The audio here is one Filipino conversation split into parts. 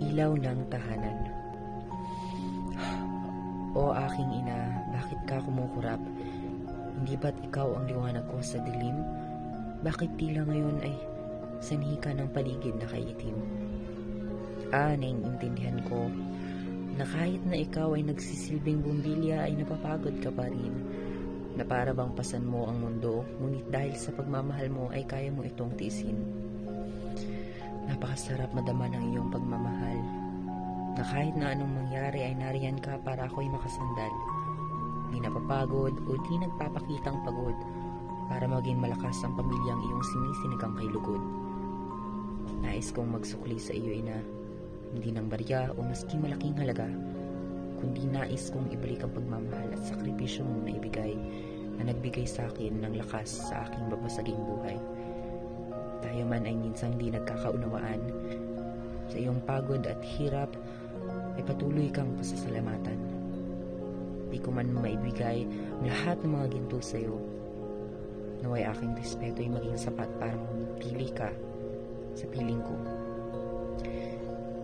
Ilaw ng tahanan. O aking ina, bakit ka kumukurap? Hindi ba't ikaw ang liwanag ko sa dilim? Bakit tila ngayon ay sanhi ka ng paligid na kaitim? Naiintindihan ko na kahit na ikaw ay nagsisilbing bumbilya ay napapagod ka pa rin, na para bang pasan mo ang mundo, ngunit dahil sa pagmamahal mo ay kaya mo itong tiisin. Napakasarap madama ng iyong pagmamahal, na kahit na anong mangyari ay nariyan ka para ako'y makasandal. Di napapagod o di nagpapakitang pagod, para maging malakas ang pamilyang iyong sinisinigang kay lugod. Nais kong magsukli sa iyo, ina, hindi ng barya o maski malaking halaga, kundi nais kong ibalik ang pagmamahal at sakripisyo mong naibigay, na nagbigay sa akin ng lakas sa aking babasaging buhay. Tayo man ay minsang di nagkakaunawaan, sa iyong pagod at hirap ay patuloy kang pasasalamatan. Di ko man maibigay ang lahat ng mga ginto sa iyo, naway aking respeto ay maging sapat para mamili ka sa piling ko.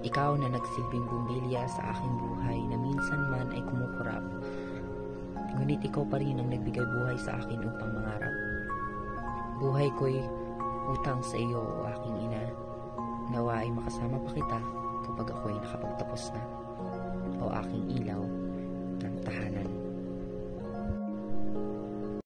Ikaw na nagsilbing bumbilya sa aking buhay, na minsan man ay kumukurap, ngunit ikaw pa rin ang nagbigay buhay sa akin upang mangarap. Buhay ko'y utang sa iyo, o aking ina, nawa ay makasama pa kita kapag ako'y nakapagtapos na, o aking ilaw ng tahanan.